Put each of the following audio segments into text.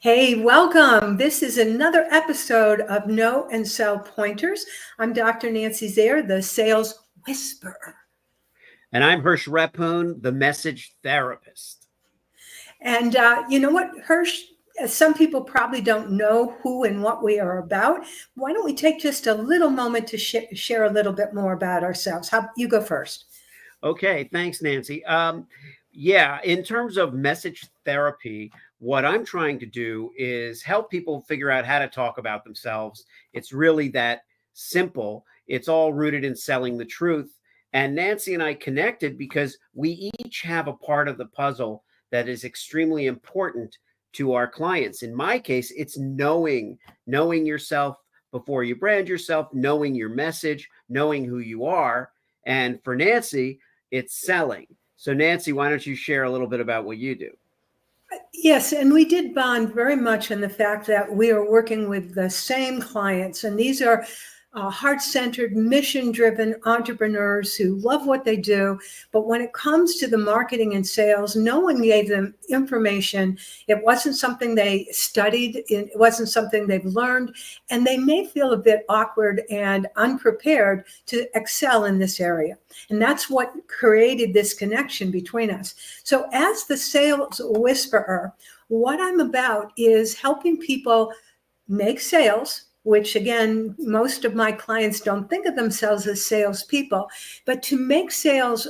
Hey, welcome. This is another episode of Know and Sell Pointers. I'm Dr. Nancy Zare, the sales whisperer. And I'm Hersh Rephun, the message therapist. And you know what, Hersh? Some people probably don't know who and what we are about. Why don't we take just a little moment to share a little bit more about ourselves? How you go first? Okay, thanks, Nancy. Yeah, in terms of message therapy, what I'm trying to do is help people figure out how to talk about themselves. It's really that simple. It's all rooted in selling the truth. And Nancy and I connected because we each have a part of the puzzle that is extremely important to our clients. In my case, it's knowing yourself before you brand yourself, knowing your message, knowing who you are. And for Nancy, it's selling. So, Nancy, why don't you share a little bit about what you do? Yes, and we did bond very much in the fact that we are working with the same clients, and these are heart-centered, mission-driven entrepreneurs who love what they do. But when it comes to the marketing and sales, no one gave them information. It wasn't something they studied. It wasn't something they've learned, and they may feel a bit awkward and unprepared to excel in this area. And that's what created this connection between us. So as the sales whisperer, what I'm about is helping people make sales, which again, most of my clients don't think of themselves as salespeople, but to make sales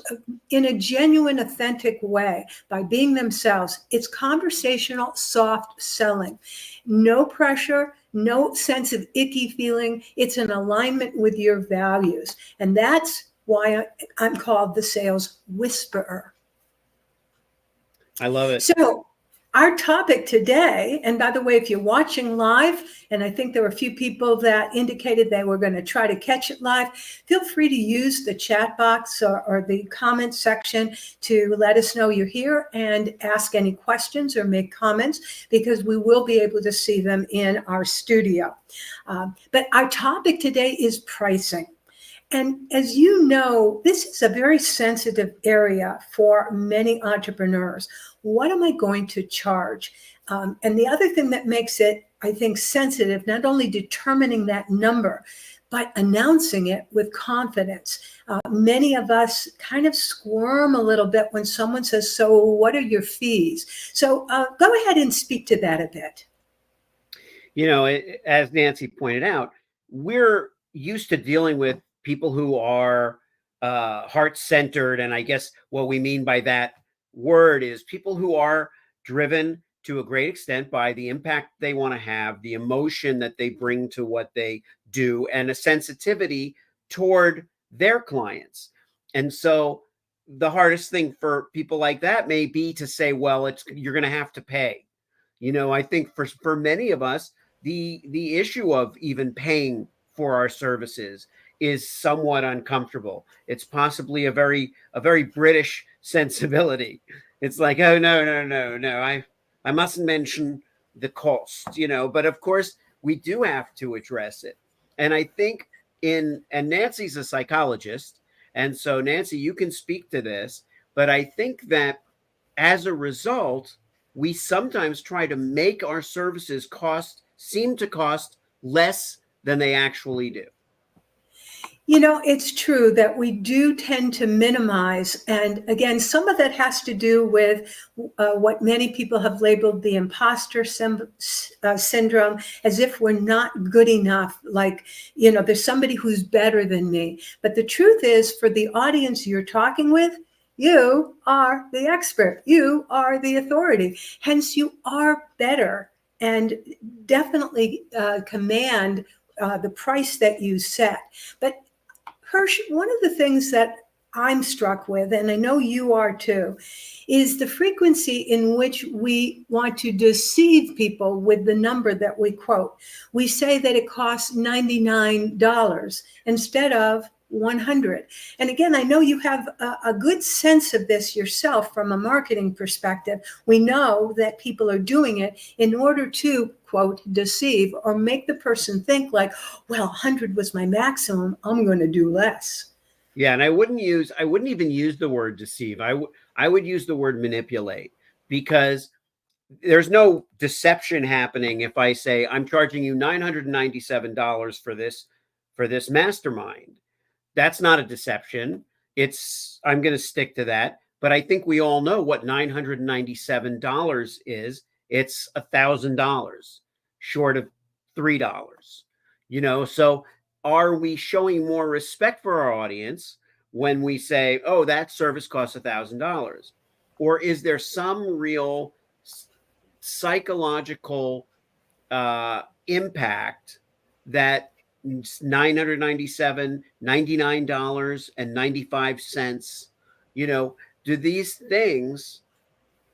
in a genuine, authentic way by being themselves. It's conversational, soft selling. No pressure, no sense of icky feeling. It's an alignment with your values. And that's why I'm called the sales whisperer. I love it. So our topic today, and by the way, if you're watching live, and I think there were a few people that indicated they were going to try to catch it live, feel free to use the chat box or the comment section to let us know you're here and ask any questions or make comments, because we will be able to see them in our studio. But our topic today is pricing. And as you know, this is a very sensitive area for many entrepreneurs. What am I going to charge? And the other thing that makes it, I think, sensitive, not only determining that number, but announcing it with confidence. Many of us kind of squirm a little bit when someone says, so what are your fees? So go ahead and speak to that a bit. You know, as Nancy pointed out, we're used to dealing with people who are heart centered. And I guess what we mean by that word is people who are driven to a great extent by the impact they want to have, the emotion that they bring to what they do, and a sensitivity toward their clients. And so the hardest thing for people like that may be to say, well, you're going to have to pay. You know, I think for many of us, the issue of even paying for our services is somewhat uncomfortable. It's possibly a very British sensibility. It's like, oh no, I mustn't mention the cost, you know. But of course, we do have to address it. And I think and Nancy's a psychologist, and so Nancy, you can speak to this. But I think that as a result, we sometimes try to make our services seem to cost less than they actually do. You know, it's true that we do tend to minimize. And again, some of that has to do with what many people have labeled the imposter syndrome, as if we're not good enough. Like, you know, there's somebody who's better than me. But the truth is, for the audience you're talking with, you are the expert. You are the authority. Hence, you are better and definitely command the price that you set. But Hersh, one of the things that I'm struck with, and I know you are too, is the frequency in which we want to deceive people with the number that we quote. We say that it costs $99 instead of 100. And again, I know you have a good sense of this yourself from a marketing perspective. We know that people are doing it in order to, quote, deceive or make the person think like, well, 100 was my maximum, I'm going to do less. Yeah, and I wouldn't even use the word deceive. I would use the word manipulate, because there's no deception happening if I say I'm charging you $997 for this mastermind. That's not a deception. It's I'm going to stick to that. But I think we all know what $997 is. It's $1,000 short of $3. So are we showing more respect for our audience when we say, "Oh, that service costs $1,000," or is there some real psychological impact that 997 $99 and 95 cents, do these things,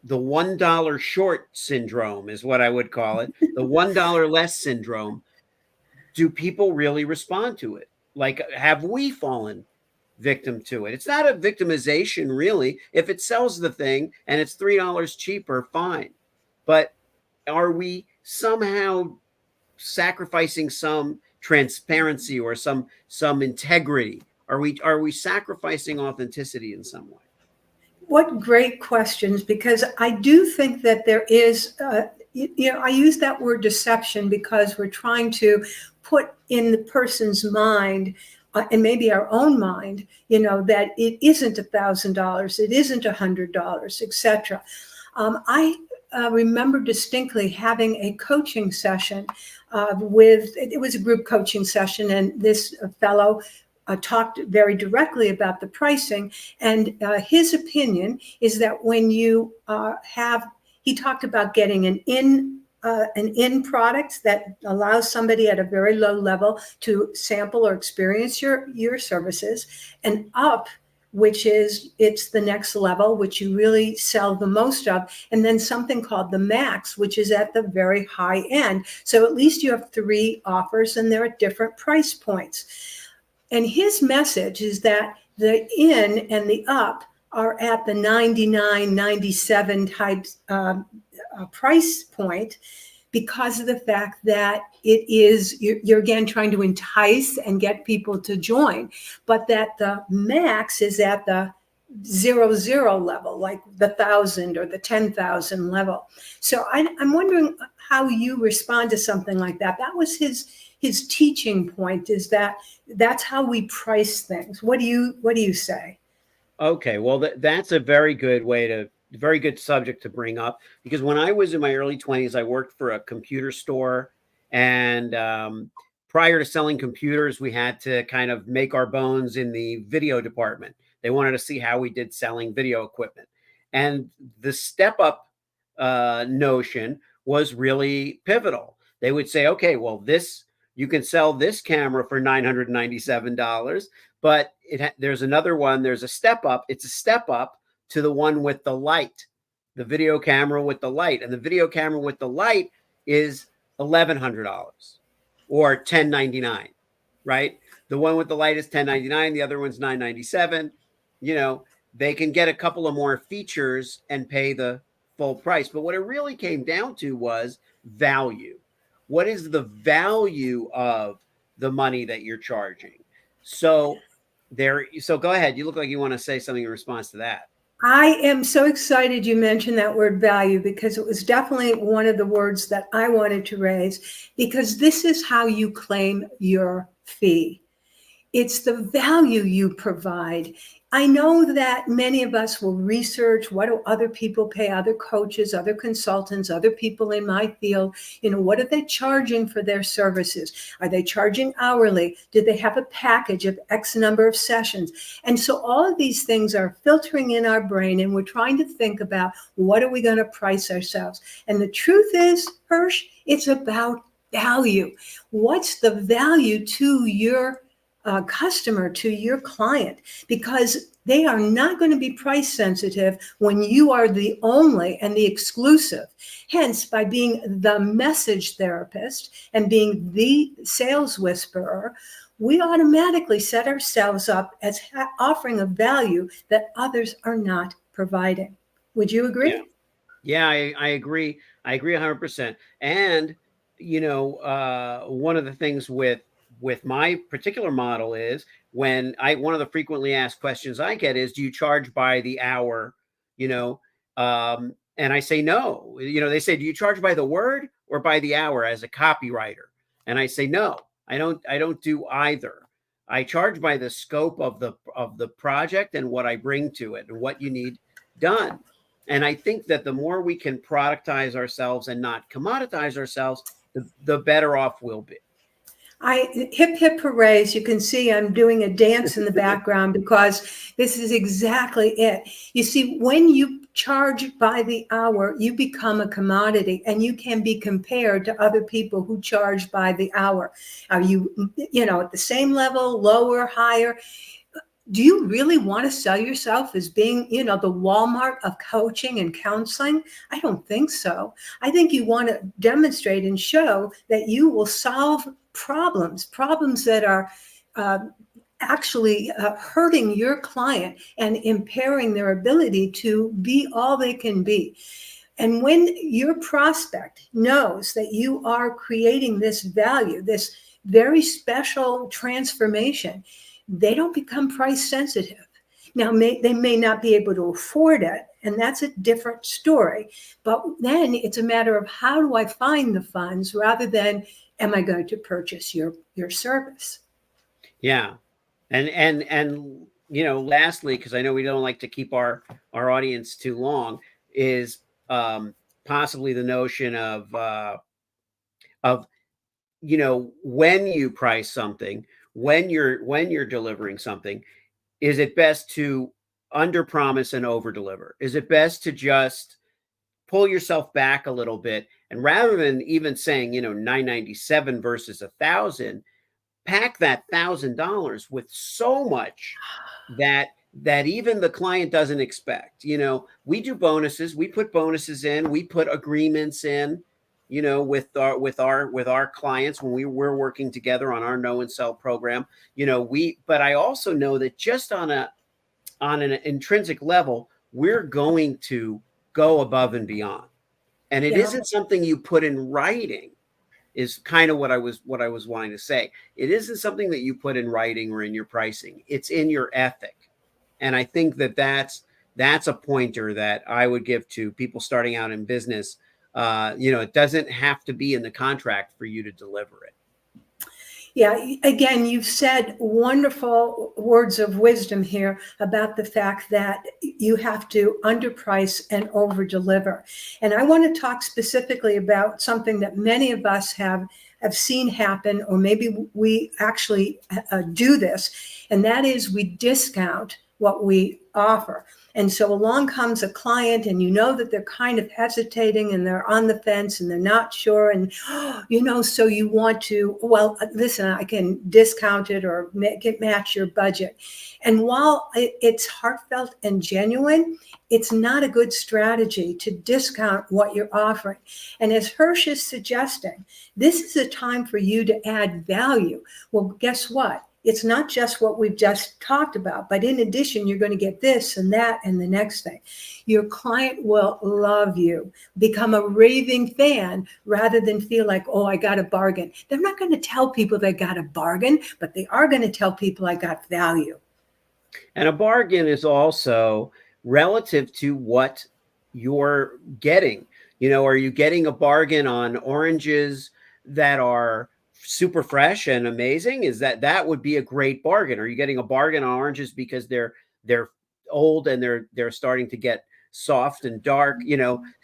the $1 short syndrome is what I would call it, the $1 less syndrome, do people really respond to it? Like, have we fallen victim to it? It's not a victimization, really. If it sells the thing and it's $3 cheaper, fine. But are we somehow sacrificing some transparency or some integrity? Are we sacrificing authenticity in some way? What great questions, because I do think that there is, I use that word deception because we're trying to put in the person's mind, and maybe our own mind, that it isn't $1,000, it isn't $100, etc. I remember distinctly having a coaching session it was a group coaching session, and this fellow talked very directly about the pricing, and his opinion is that when you he talked about getting an in product that allows somebody at a very low level to sample or experience your services, and up, which is it's the next level, which you really sell the most of, and then something called the max, which is at the very high end. So at least you have 3 offers, and they're at different price points. And his message is that the in and the up are at the 99, 97 type price point, because of the fact that it is, you're again trying to entice and get people to join, but that the max is at the 0 level, like the 1,000 or the 10,000 level. So I'm wondering how you respond to something like that. That was his teaching point, is that that's how we price things. What do you say? Okay, well, that's a very good subject to bring up, because when I was in my early 20s, I worked for a computer store, and prior to selling computers, we had to kind of make our bones in the video department. They wanted to see how we did selling video equipment, and the step up notion was really pivotal. They would say, "Okay, well, this you can sell this camera for $997." But there's another one. There's a step up. It's a step up to the one with the light, the video camera with the light, and the video camera with the light is $1,100 or $1099, right? The one with the light is $1099. The other one's $997. They can get a couple of more features and pay the full price. But what it really came down to was value. What is the value of the money that you're charging? So go ahead. You look like you want to say something in response to that. I am so excited you mentioned that word value, because it was definitely one of the words that I wanted to raise, because this is how you claim your fee. It's the value you provide. I know that many of us will research, what do other people pay, other coaches, other consultants, other people in my field, what are they charging for their services? Are they charging hourly? Did they have a package of X number of sessions? And so all of these things are filtering in our brain, and we're trying to think about, what are we going to price ourselves? And the truth is, Hersh, it's about value. What's the value to your customer, to your client? Because they are not going to be price sensitive when you are the only and the exclusive. Hence, by being the message therapist and being the sales whisperer, we automatically set ourselves up as offering a value that others are not providing. Would you agree? Yeah, I agree. I agree 100%. And one of the things with my particular model is, one of the frequently asked questions I get is, do you charge by the hour? And I say, no. They say, do you charge by the word or by the hour as a copywriter? And I say, no, I don't do either. I charge by the scope of the project and what I bring to it and what you need done. And I think that the more we can productize ourselves and not commoditize ourselves, the better off we'll be. Hip hip hoorays. You can see I'm doing a dance in the background because this is exactly it. You see, when you charge by the hour, you become a commodity and you can be compared to other people who charge by the hour. Are you, at the same level, lower, higher? Do you really want to sell yourself as being, the Walmart of coaching and counseling? I don't think so. I think you want to demonstrate and show that you will solve problems that are actually hurting your client and impairing their ability to be all they can be. And when your prospect knows that you are creating this value, this very special transformation, they don't become price sensitive. Now, they may not be able to afford it, and that's a different story. But then it's a matter of how do I find the funds rather than am I going to purchase your service? Yeah. And lastly, because I know we don't like to keep our audience too long, is possibly the notion of when you price something, when you're delivering something, is it best to under promise and over deliver? Is it best to just pull yourself back a little bit, and rather than even saying $997 versus 1,000, pack that $1,000 with so much that even the client doesn't expect. We do bonuses, we put bonuses in, we put agreements in, with our clients when we're working together on our know and sell program. But I also know that just on an intrinsic level, we're going to go above and beyond. And it isn't something you put in writing, is kind of what I was wanting to say. It isn't something that you put in writing or in your pricing. It's in your ethic. And I think that that's a pointer that I would give to people starting out in business. It doesn't have to be in the contract for you to deliver it. Yeah, again, you've said wonderful words of wisdom here about the fact that you have to underprice and over-deliver. And I want to talk specifically about something that many of us have seen happen, or maybe we actually do this, and that is we discount what we offer. And so along comes a client and that they're kind of hesitating and they're on the fence and they're not sure. And, so you want to, well, listen, I can discount it or make it match your budget. And while it's heartfelt and genuine, it's not a good strategy to discount what you're offering. And as Hersh is suggesting, this is a time for you to add value. Well, guess what? It's not just what we've just talked about, but in addition, you're going to get this and that and the next thing. Your client will love you, become a raving fan rather than feel like, oh, I got a bargain. They're not going to tell people they got a bargain, but they are going to tell people I got value. And a bargain is also relative to what you're getting. Are you getting a bargain on oranges that are super fresh and amazing? Is that would be a great bargain? Are you getting a bargain on oranges because they're old and they're starting to get soft and dark?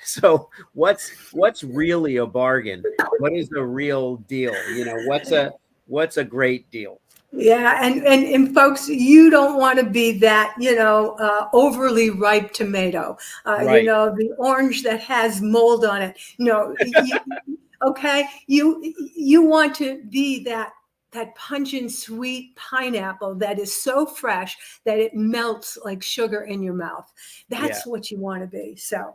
So what's really a bargain? What is the real deal? What's a great deal? Yeah, and folks, you don't want to be that, overly ripe tomato, Right. The orange that has mold on it. Okay, you want to be that pungent, sweet pineapple that is so fresh that it melts like sugar in your mouth. That's what you want to be. So,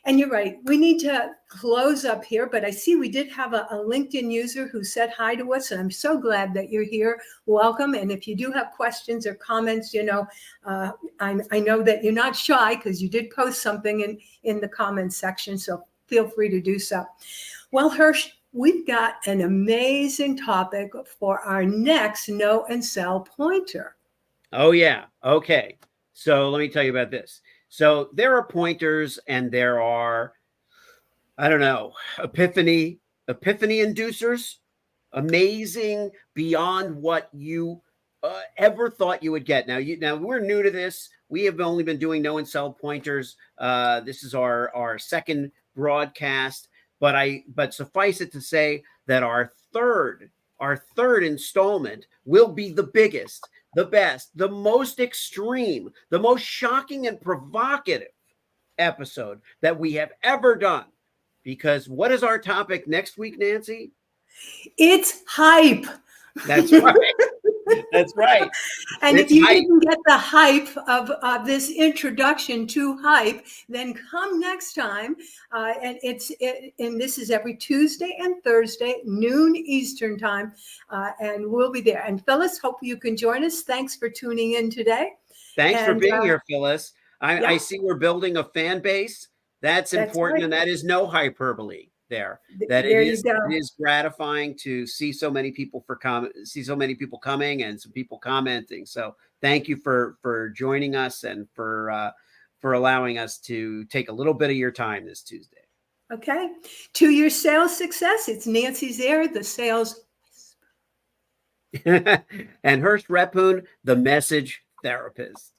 and you're right. We need to close up here, but I see we did have a LinkedIn user who said hi to us, and I'm so glad that you're here. Welcome. And if you do have questions or comments, I know that you're not shy because you did post something in the comments section. So feel free to do so. Well, Hersh, we've got an amazing topic for our next know and sell pointer. Oh, yeah. Okay. So let me tell you about this. So there are pointers and there are, I don't know, epiphany inducers, amazing beyond what you ever thought you would get. Now we're new to this. We have only been doing no and sell pointers. This is our second broadcast, but suffice it to say that our third installment will be the biggest, the best, the most extreme, the most shocking and provocative episode that we have ever done. Because what is our topic next week, Nancy? It's hype. That's right. That's right. And It's if you hype. didn't get the hype of this introduction to hype, then come next time. And this is every Tuesday and Thursday, noon Eastern time, and we'll be there. And Phyllis, hope you can join us. Thanks for tuning in today. Thanks for being here, Phyllis. Yeah. I see we're building a fan base. That's important, right. and that is no hyperbole there. There you go. It is gratifying to see so many people coming and some people commenting. So thank you for joining us and for allowing us to take a little bit of your time this Tuesday. Okay. To your sales success, it's Nancy Zare, the sales and Hersh Rephun, the message therapist.